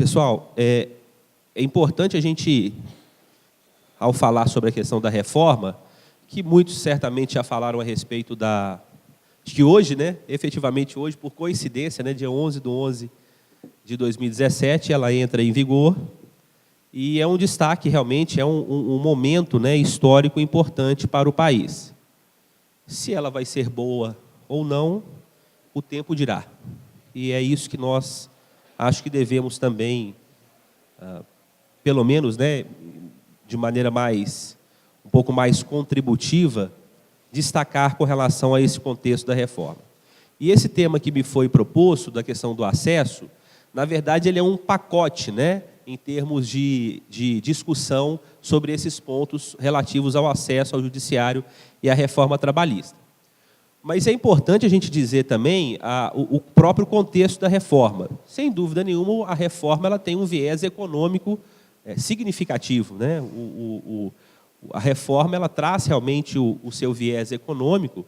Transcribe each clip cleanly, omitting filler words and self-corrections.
Pessoal, é importante a gente, ao falar sobre a questão da reforma, que muitos certamente já falaram a respeito de que hoje, efetivamente hoje, por coincidência, dia 11/11/2017, ela entra em vigor, e é um destaque, realmente, é um momento histórico importante para o país. Se ela vai ser boa ou não, o tempo dirá. E é isso que nós acho que devemos também, pelo menos, de maneira um pouco mais contributiva, destacar com relação a esse contexto da reforma. E esse tema que me foi proposto, da questão do acesso, na verdade, ele é um pacote, em termos de discussão sobre esses pontos relativos ao acesso ao judiciário e à reforma trabalhista. Mas é importante a gente dizer também o próprio contexto da reforma. Sem dúvida nenhuma, a reforma ela tem um viés econômico significativo. A reforma ela traz realmente o seu viés econômico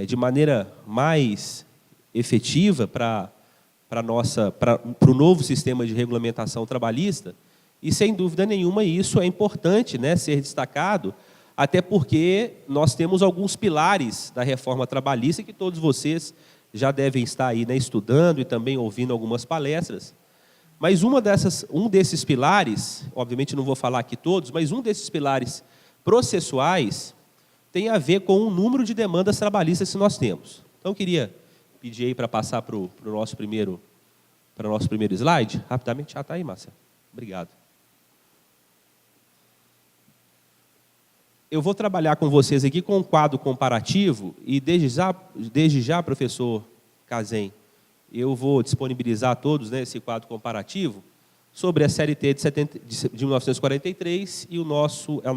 de maneira mais efetiva para o novo sistema de regulamentação trabalhista, e, sem dúvida nenhuma, isso é importante ser destacado, até porque nós temos alguns pilares da reforma trabalhista que todos vocês já devem estar aí estudando e também ouvindo algumas palestras. Mas um desses pilares, obviamente não vou falar aqui todos, mas um desses pilares processuais tem a ver com o número de demandas trabalhistas que nós temos. Então, eu queria pedir aí para passar para o nosso primeiro slide. Rapidamente, já está aí, Márcia. Obrigado. Eu vou trabalhar com vocês aqui com um quadro comparativo e, desde já, professor Cazem, eu vou disponibilizar a todos esse quadro comparativo sobre a CLT de 1943 e a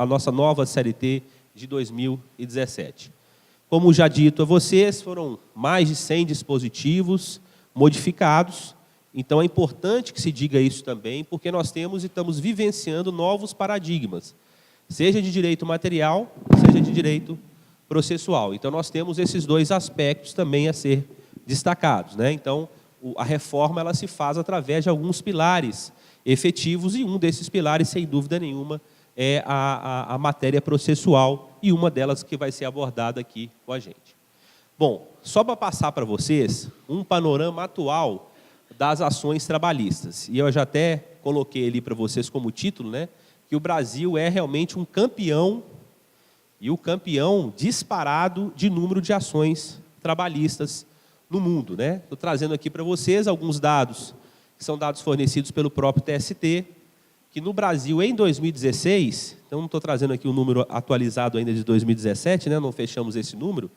nossa nova CLT de 2017. Como já dito a vocês, foram mais de 100 dispositivos modificados, então é importante que se diga isso também, porque nós temos e estamos vivenciando novos paradigmas, seja de direito material, seja de direito processual. Então, nós temos esses dois aspectos também a ser destacados. Então, a reforma ela se faz através de alguns pilares efetivos, e um desses pilares, sem dúvida nenhuma, é a matéria processual, e uma delas que vai ser abordada aqui com a gente. Bom, só para passar para vocês um panorama atual das ações trabalhistas, e eu já até coloquei ali para vocês como título, que o Brasil é realmente um campeão, e o campeão disparado de número de ações trabalhistas no mundo. Estou trazendo aqui para vocês alguns dados, que são dados fornecidos pelo próprio TST, que no Brasil, em 2016, então não estou trazendo aqui o número atualizado ainda de 2017, não fechamos esse número,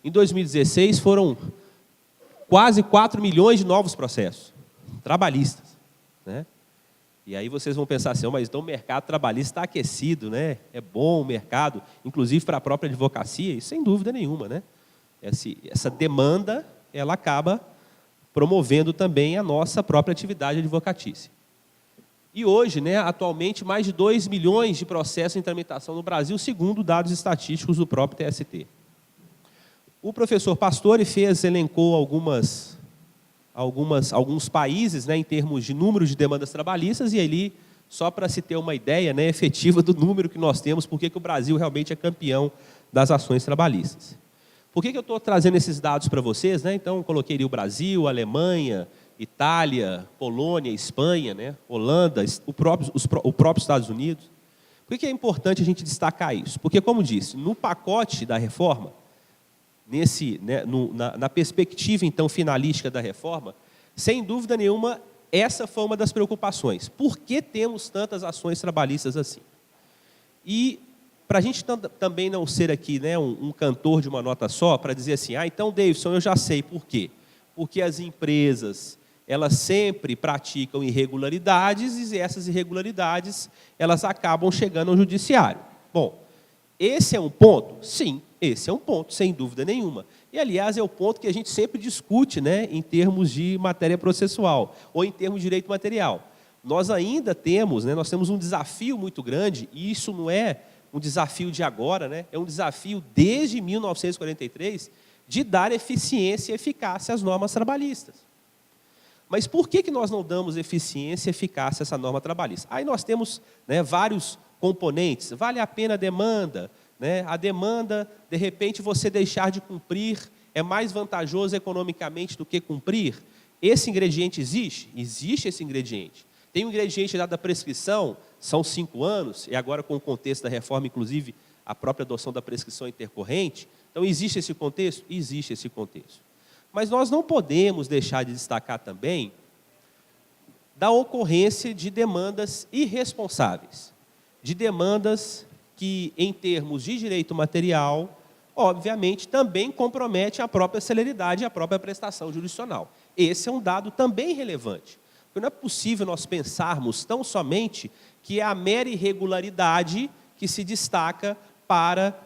em 2016 foram quase 4 milhões de novos processos trabalhistas. E aí vocês vão pensar assim, mas então o mercado trabalhista está aquecido, é bom o mercado, inclusive para a própria advocacia, e sem dúvida nenhuma. Essa demanda ela acaba promovendo também a nossa própria atividade advocatícia. E hoje, atualmente, mais de 2 milhões de processos em tramitação no Brasil, segundo dados estatísticos do próprio TST. O professor Pastore elencou alguns países em termos de número de demandas trabalhistas, e ali, só para se ter uma ideia efetiva do número que nós temos, porque que o Brasil realmente é campeão das ações trabalhistas. Por que eu estou trazendo esses dados para vocês? Então, coloquei ali o Brasil, a Alemanha, Itália, Polônia, Espanha, Holanda, o próprio Estados Unidos. Por que é importante a gente destacar isso? Porque, como disse, no pacote da reforma, na perspectiva, então, finalística da reforma, sem dúvida nenhuma, essa foi uma das preocupações. Por que temos tantas ações trabalhistas assim? E, para a gente também não ser aqui um cantor de uma nota só, para dizer assim, então, Davidson, eu já sei por quê. Porque as empresas, elas sempre praticam irregularidades, e essas irregularidades, elas acabam chegando ao judiciário. Bom, esse é um ponto? Sim. Esse é um ponto, sem dúvida nenhuma. E, aliás, é o ponto que a gente sempre discute em termos de matéria processual, ou em termos de direito material. Nós ainda temos, nós temos um desafio muito grande, e isso não é um desafio de agora, é um desafio desde 1943, de dar eficiência e eficácia às normas trabalhistas. Mas por que nós não damos eficiência e eficácia a essa norma trabalhista? Aí nós temos, né, vários componentes. Vale a pena a demanda, né? A demanda, de repente, você deixar de cumprir é mais vantajoso economicamente do que cumprir? Esse ingrediente existe? Existe esse ingrediente. Tem um ingrediente da prescrição, são 5 anos, e agora com o contexto da reforma, inclusive, a própria adoção da prescrição intercorrente. Então, existe esse contexto? Existe esse contexto. Mas nós não podemos deixar de destacar também da ocorrência de demandas irresponsáveis, de demandas que, em termos de direito material, obviamente, também comprometem a própria celeridade e a própria prestação jurisdicional. Esse é um dado também relevante. Porque não é possível nós pensarmos tão somente que é a mera irregularidade que se destaca para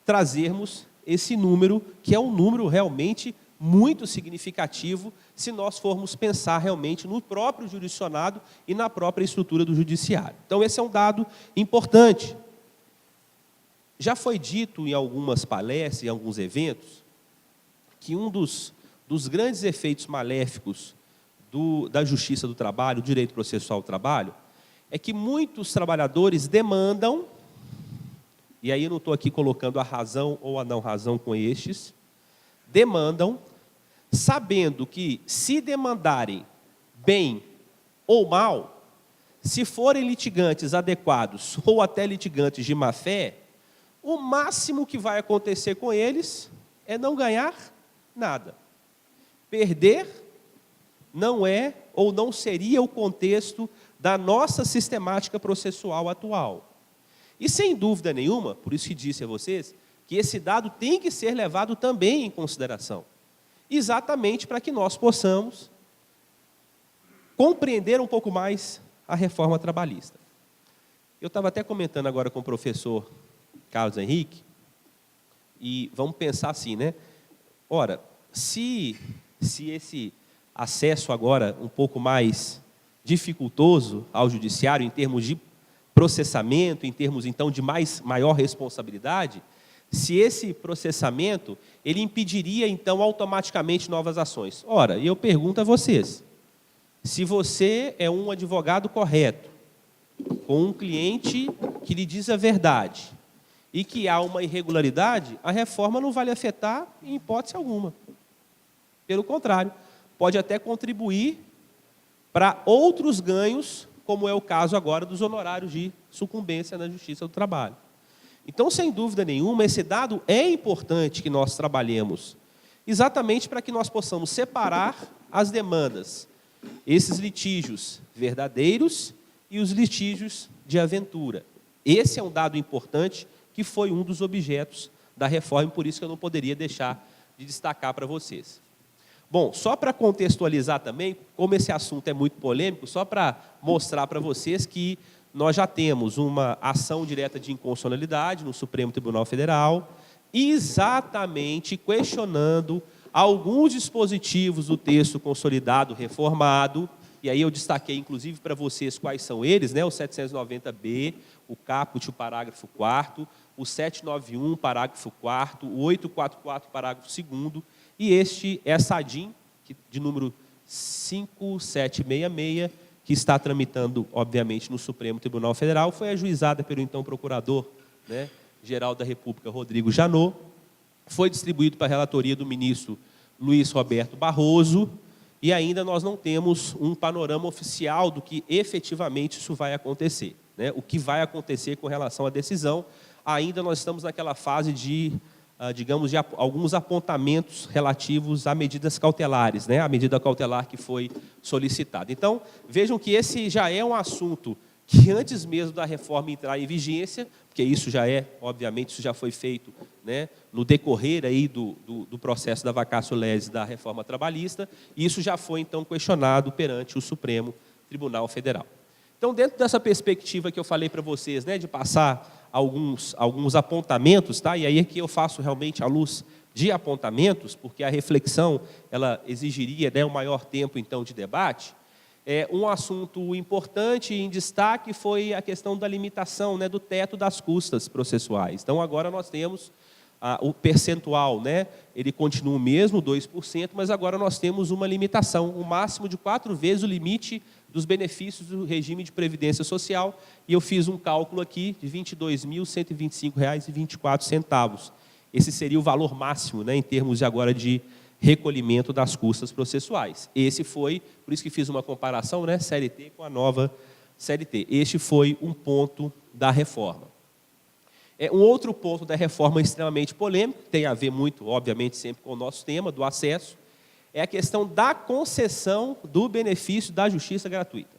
trazermos esse número, que é um número realmente muito significativo, se nós formos pensar realmente no próprio jurisdicionado e na própria estrutura do judiciário. Então, esse é um dado importante. Já foi dito em algumas palestras, em alguns eventos, que um dos grandes efeitos maléficos da justiça do trabalho, do direito processual do trabalho, é que muitos trabalhadores demandam, e aí eu não estou aqui colocando a razão ou a não razão com estes, demandam, sabendo que se demandarem bem ou mal, se forem litigantes adequados ou até litigantes de má-fé, o máximo que vai acontecer com eles é não ganhar nada. Perder não é ou não seria o contexto da nossa sistemática processual atual. E sem dúvida nenhuma, por isso que disse a vocês, que esse dado tem que ser levado também em consideração, exatamente para que nós possamos compreender um pouco mais a reforma trabalhista. Eu estava até comentando agora com o professor Carlos Henrique, e vamos pensar assim, né? Ora, se esse acesso agora um pouco mais dificultoso ao judiciário, em termos de processamento, em termos, então, de maior responsabilidade, se esse processamento, ele impediria, então, automaticamente novas ações. Ora, eu pergunto a vocês, se você é um advogado correto, com um cliente que lhe diz a verdade, e que há uma irregularidade, a reforma não vai lhe afetar em hipótese alguma. Pelo contrário, pode até contribuir para outros ganhos, como é o caso agora dos honorários de sucumbência na Justiça do Trabalho. Então, sem dúvida nenhuma, esse dado é importante que nós trabalhemos, exatamente para que nós possamos separar as demandas, esses litígios verdadeiros e os litígios de aventura. Esse é um dado importante, que foi um dos objetos da reforma, por isso que eu não poderia deixar de destacar para vocês. Bom, só para contextualizar também, como esse assunto é muito polêmico, só para mostrar para vocês que nós já temos uma ação direta de inconstitucionalidade no Supremo Tribunal Federal, exatamente questionando alguns dispositivos do texto consolidado reformado, e aí eu destaquei, inclusive, para vocês quais são eles, né? O 790B, o caput, o parágrafo 4º, o 791, parágrafo 4º, o 844, parágrafo 2º, e essa ADIM, de número 5766, que está tramitando, obviamente, no Supremo Tribunal Federal, foi ajuizada pelo então procurador, né, geral da República, Rodrigo Janot, foi distribuído para a relatoria do ministro Luiz Roberto Barroso, e ainda nós não temos um panorama oficial do que efetivamente isso vai acontecer, né? O que vai acontecer com relação à decisão. Ainda nós estamos naquela fase de, digamos, de alguns apontamentos relativos a medidas cautelares, né? A medida cautelar que foi solicitada. Então, vejam que esse já é um assunto que antes mesmo da reforma entrar em vigência, porque isso já é, obviamente, isso já foi feito, né, no decorrer aí do processo da vacatio legis da reforma trabalhista, e isso já foi, então, questionado perante o Supremo Tribunal Federal. Então, dentro dessa perspectiva que eu falei para vocês, né, de passar alguns apontamentos, tá? E aí aqui eu faço realmente à luz de apontamentos, porque a reflexão ela exigiria, né, um maior tempo, então, de debate. Um assunto importante em destaque foi a questão da limitação, né, do teto das custas processuais. Então, agora nós temos o percentual, né, ele continua o mesmo, 2%, mas agora nós temos uma limitação, um máximo de 4 vezes o limite dos benefícios do regime de previdência social, e eu fiz um cálculo aqui de R$ 22.125,24. Esse seria o valor máximo, né, em termos de agora de recolhimento das custas processuais. Esse foi, por isso que fiz uma comparação, né, CLT com a nova CLT. Este foi um ponto da reforma. Um outro ponto da reforma extremamente polêmico, que tem a ver muito, obviamente, sempre com o nosso tema, do acesso, é a questão da concessão do benefício da justiça gratuita.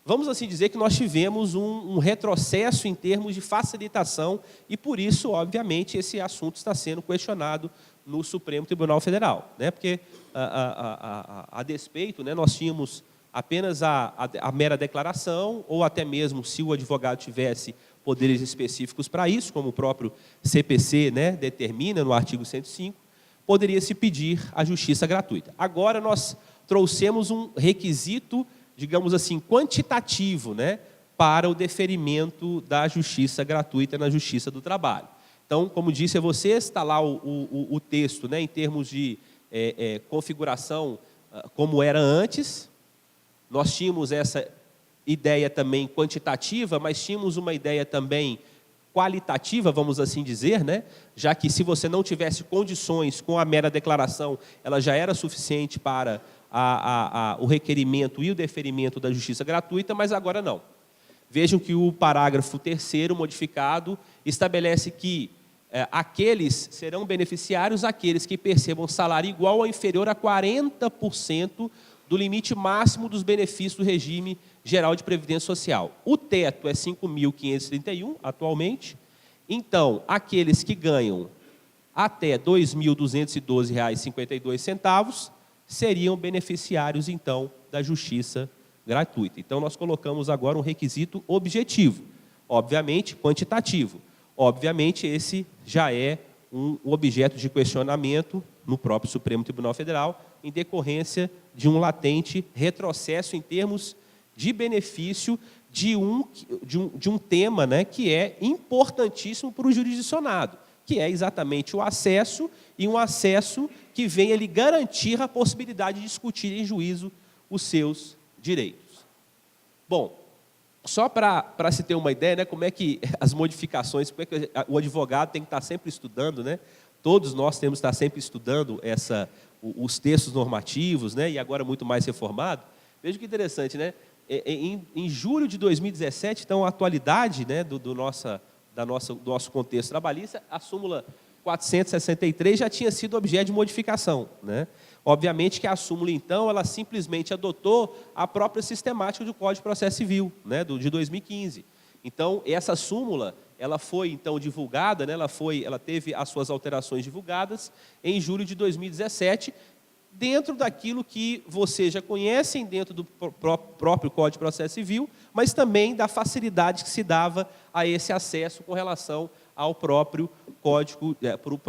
Vamos assim dizer que nós tivemos um retrocesso em termos de facilitação e, por isso, obviamente, esse assunto está sendo questionado no Supremo Tribunal Federal, né? Porque, a despeito, né, nós tínhamos apenas a mera declaração, ou até mesmo, se o advogado tivesse poderes específicos para isso, como o próprio CPC, né, determina no artigo 105, poderia se pedir a justiça gratuita. Agora nós trouxemos um requisito, digamos assim, quantitativo, né, para o deferimento da justiça gratuita na Justiça do Trabalho. Então, como disse a vocês, está lá o texto, né, em termos de configuração como era antes. Nós tínhamos essa ideia também quantitativa, mas tínhamos uma ideia também qualitativa, vamos assim dizer, né? Já que se você não tivesse condições com a mera declaração, ela já era suficiente para o requerimento e o deferimento da justiça gratuita, mas agora não. Vejam que o parágrafo 3º modificado estabelece que aqueles serão beneficiários aqueles que percebam salário igual ou inferior a 40% do limite máximo dos benefícios do regime geral de previdência social. O teto é 5.531 atualmente. Então, aqueles que ganham até R$ 2.212,52 seriam beneficiários, então, da justiça gratuita. Então, nós colocamos agora um requisito objetivo, obviamente quantitativo. Obviamente, esse já é um objeto de questionamento no próprio Supremo Tribunal Federal, em decorrência de um latente retrocesso em termos de benefício de um tema, né, que é importantíssimo para o jurisdicionado, que é exatamente o acesso, e um acesso que venha lhe garantir a possibilidade de discutir em juízo os seus direitos. Bom, só para se ter uma ideia, né, como é que as modificações, como é que o advogado tem que estar sempre estudando, né? Todos nós temos que estar sempre estudando os textos normativos, né, e agora muito mais reformado. Veja que interessante, né? Em julho de 2017, então, a atualidade, né, do nosso contexto trabalhista, a súmula 463 já tinha sido objeto de modificação, né? Obviamente que a súmula, então, ela simplesmente adotou a própria sistemática do Código de Processo Civil, né, de 2015. Então, essa súmula, ela foi, então, divulgada, né, ela teve as suas alterações divulgadas em julho de 2017, dentro daquilo que vocês já conhecem, dentro do próprio Código de Processo Civil, mas também da facilidade que se dava a esse acesso com relação ao próprio Código,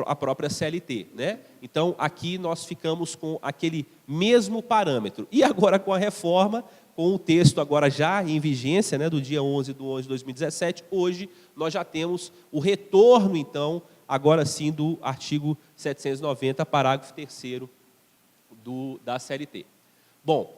a própria CLT, né? Então, aqui nós ficamos com aquele mesmo parâmetro. E agora, com a reforma, com o texto agora já em vigência, né, do dia 11/11/2017, hoje nós já temos o retorno, então, agora sim, do artigo 790, parágrafo 3º da CLT. Bom,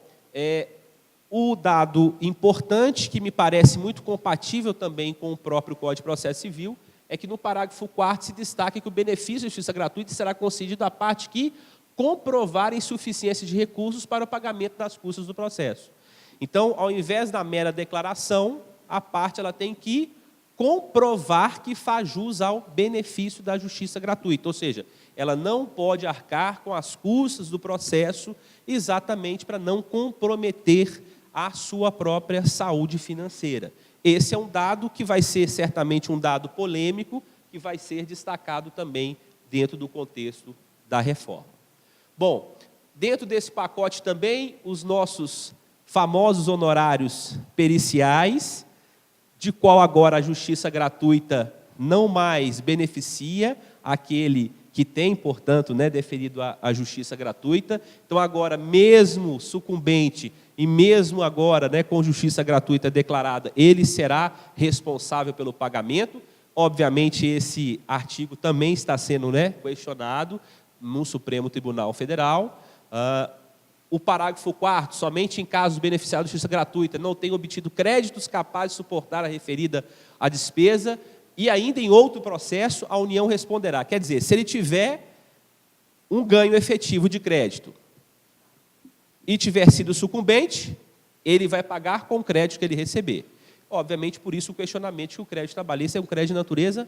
o dado importante, que me parece muito compatível também com o próprio Código de Processo Civil, é que no parágrafo 4º se destaca que o benefício de justiça gratuita será concedido à parte que comprovar insuficiência de recursos para o pagamento das custas do processo. Então, ao invés da mera declaração, a parte ela tem que comprovar que faz jus ao benefício da justiça gratuita, ou seja, ela não pode arcar com as custas do processo exatamente para não comprometer a sua própria saúde financeira. Esse é um dado que vai ser certamente um dado polêmico, que vai ser destacado também dentro do contexto da reforma. Bom, dentro desse pacote também, os nossos famosos honorários periciais, de qual agora a justiça gratuita não mais beneficia aquele que tem, portanto, né, deferido a justiça gratuita. Então, agora, mesmo sucumbente e mesmo agora, né, com justiça gratuita declarada, ele será responsável pelo pagamento. Obviamente, esse artigo também está sendo, né, questionado no Supremo Tribunal Federal. O parágrafo 4º, somente em casos beneficiados de justiça gratuita, não tem obtido créditos capazes de suportar a referida a despesa, e ainda em outro processo, a União responderá. Quer dizer, se ele tiver um ganho efetivo de crédito e tiver sido sucumbente, ele vai pagar com o crédito que ele receber. Obviamente, por isso o questionamento que o crédito trabalhista é um crédito de natureza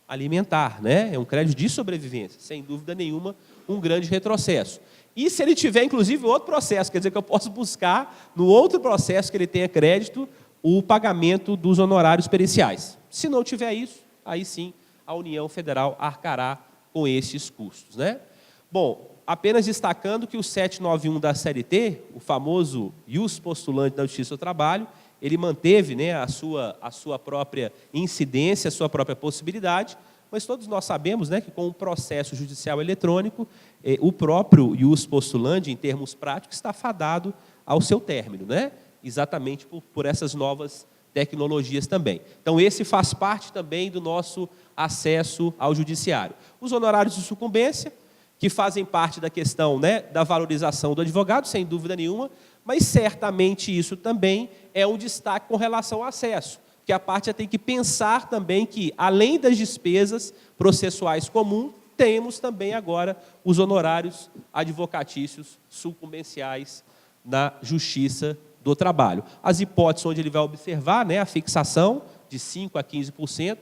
alimentar, né? É um crédito de sobrevivência, sem dúvida nenhuma, um grande retrocesso. E se ele tiver, inclusive, outro processo, quer dizer que eu posso buscar, no outro processo que ele tenha crédito, o pagamento dos honorários periciais. Se não tiver isso, aí sim a União Federal arcará com esses custos, né? Bom, apenas destacando que o 791 da CLT, o famoso ius postulante da Justiça do Trabalho, ele manteve, né, a sua própria incidência, a sua própria possibilidade, mas todos nós sabemos, né, que com o processo judicial eletrônico, o próprio ius postulandi, em termos práticos, está fadado ao seu término, né? Exatamente por essas novas tecnologias também. Então, esse faz parte também do nosso acesso ao judiciário. Os honorários de sucumbência, que fazem parte da questão, né, da valorização do advogado, sem dúvida nenhuma, mas certamente isso também é um destaque com relação ao acesso, porque a parte já tem que pensar também que, além das despesas processuais comuns, temos também agora os honorários advocatícios sucumbenciais na Justiça do Trabalho. As hipóteses onde ele vai observar, né, a fixação de 5% a 15%,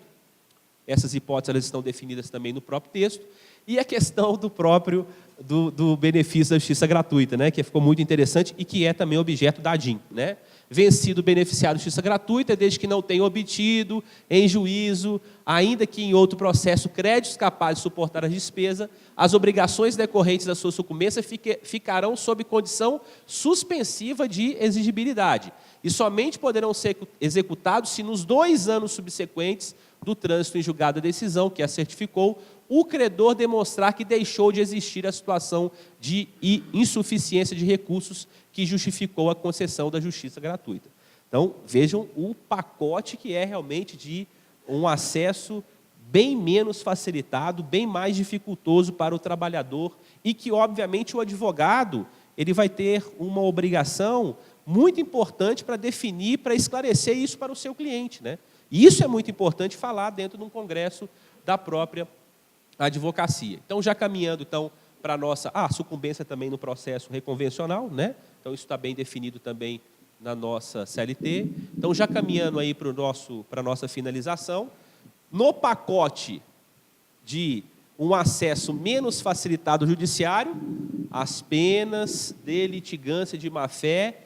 essas hipóteses elas estão definidas também no próprio texto, e a questão do benefício da justiça gratuita, né, que ficou muito interessante e que é também objeto da ADIM, né? Vencido o beneficiário de justiça gratuita, desde que não tenha obtido em juízo, ainda que em outro processo, créditos capazes de suportar a despesa, as obrigações decorrentes da sua sucumbência ficarão sob condição suspensiva de exigibilidade e somente poderão ser executados se nos 2 anos subsequentes do trânsito em julgado da decisão, que a certificou, o credor demonstrar que deixou de existir a situação de insuficiência de recursos que justificou a concessão da justiça gratuita. Então, vejam o pacote que é realmente de um acesso bem menos facilitado, bem mais dificultoso para o trabalhador e que, obviamente, o advogado ele vai ter uma obrigação muito importante para definir, para esclarecer isso para o seu cliente, né? E isso é muito importante falar dentro de um congresso da própria advocacia. Então, já caminhando então, para a nossa sucumbência também no processo reconvencional, né? Então, isso está bem definido também na nossa CLT. Então, já caminhando aí para a nossa finalização, no pacote de um acesso menos facilitado ao judiciário, as penas de litigância de má-fé,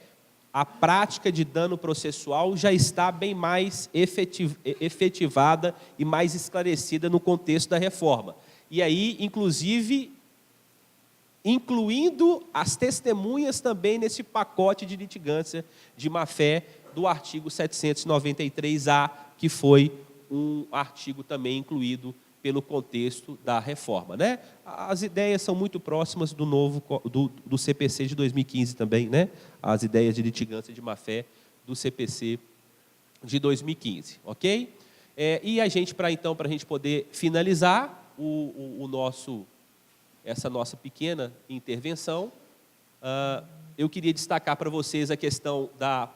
a prática de dano processual já está bem mais efetivada e mais esclarecida no contexto da reforma. E aí, inclusive, incluindo as testemunhas também nesse pacote de litigância de má-fé do artigo 793-A, que foi um artigo também incluído pelo contexto da reforma, né? As ideias são muito próximas do CPC de 2015 também, né? As ideias de litigância de má-fé do CPC de 2015, ok? E a gente, para a gente poder finalizar essa nossa pequena intervenção, eu queria destacar para vocês a questão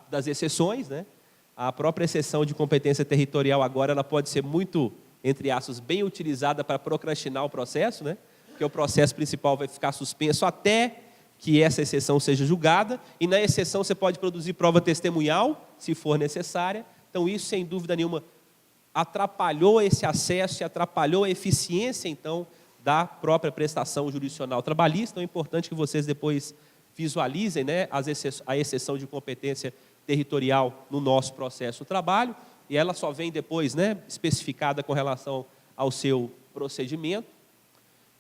das exceções, né? A própria exceção de competência territorial agora ela pode ser muito, entre aspas, bem utilizada para procrastinar o processo, né? Porque o processo principal vai ficar suspenso até que essa exceção seja julgada, e na exceção você pode produzir prova testemunhal, se for necessária. Então, isso, sem dúvida nenhuma, atrapalhou esse acesso e atrapalhou a eficiência, então, da própria prestação jurisdicional trabalhista. Então, é importante que vocês depois visualizem, né, a exceção de competência territorial no nosso processo do trabalho, e ela só vem depois, né, especificada com relação ao seu procedimento.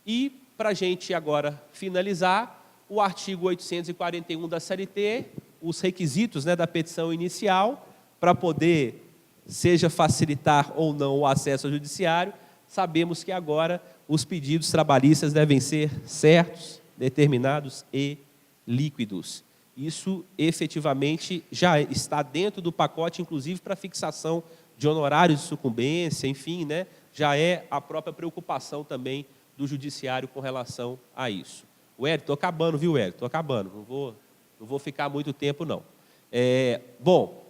E, para a gente agora finalizar, o artigo 841 da CLT, os requisitos, né, da petição inicial, para poder, seja facilitar ou não o acesso ao judiciário, sabemos que agora os pedidos trabalhistas devem ser certos, determinados e líquidos. Isso, efetivamente, já está dentro do pacote, inclusive, para fixação de honorários de sucumbência, enfim, né, já é a própria preocupação também do judiciário com relação a isso. O Hélio, estou acabando, viu, Hélio? Estou acabando, não vou ficar muito tempo, não. Bom,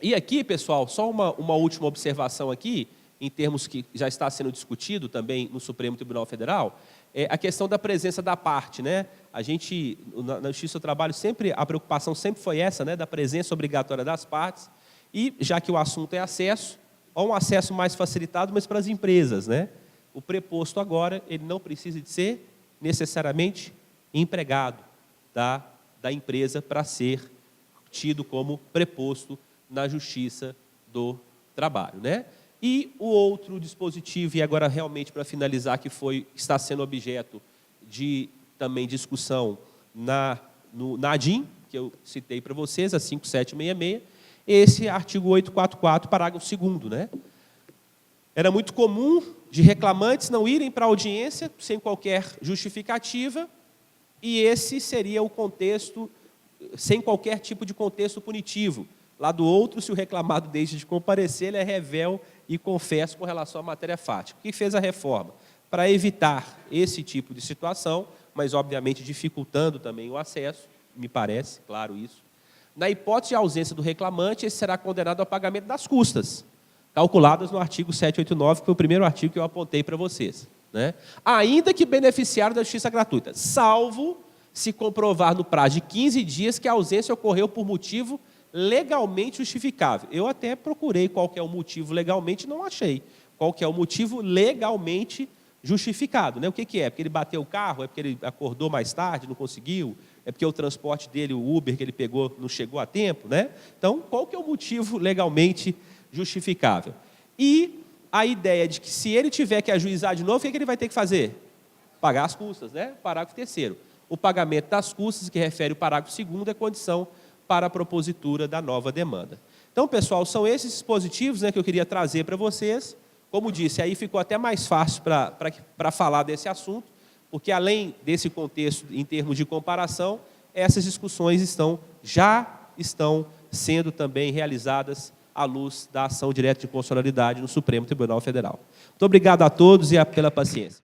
e aqui, pessoal, só uma última observação aqui, em termos que já está sendo discutido também no Supremo Tribunal Federal, a questão da presença da parte, né? A gente, na Justiça do Trabalho, a preocupação sempre foi essa, né, da presença obrigatória das partes, e já que o assunto é acesso, há um acesso mais facilitado, mas para as empresas, né? O preposto agora, ele não precisa de ser necessariamente empregado da empresa para ser tido como preposto na Justiça do Trabalho, né? E o outro dispositivo, e agora realmente para finalizar, que está sendo objeto de também discussão na ADIM, que eu citei para vocês, a 5766, esse artigo 844, parágrafo 2º, né? Era muito comum de reclamantes não irem para a audiência sem qualquer justificativa, e esse seria o contexto, sem qualquer tipo de contexto punitivo. Lá do outro, se o reclamado deixa de comparecer, ele é revel e confesso com relação à matéria fática. O que fez a reforma? Para evitar esse tipo de situação, mas obviamente dificultando também o acesso, me parece, claro isso. Na hipótese de ausência do reclamante, esse será condenado ao pagamento das custas, calculadas no artigo 789, que foi o primeiro artigo que eu apontei para vocês, né? Ainda que beneficiário da justiça gratuita, salvo se comprovar no prazo de 15 dias que a ausência ocorreu por motivo legalmente justificável. Eu até procurei qual que é o motivo legalmente, não achei. Qual que é o motivo legalmente justificado, né? O que é? Porque ele bateu o carro? É porque ele acordou mais tarde, não conseguiu? É porque o transporte dele, o Uber que ele pegou, não chegou a tempo, né? Então, qual que é o motivo legalmente justificável? E a ideia de que se ele tiver que ajuizar de novo, o que ele vai ter que fazer? Pagar as custas, né? Parágrafo 3º. O pagamento das custas, que refere o parágrafo 2º, é condição para a propositura da nova demanda. Então, pessoal, são esses dispositivos, né, que eu queria trazer para vocês. Como disse, aí ficou até mais fácil para falar desse assunto, porque além desse contexto em termos de comparação, essas discussões já estão sendo também realizadas à luz da ação direta de constitucionalidade no Supremo Tribunal Federal. Muito obrigado a todos e pela paciência.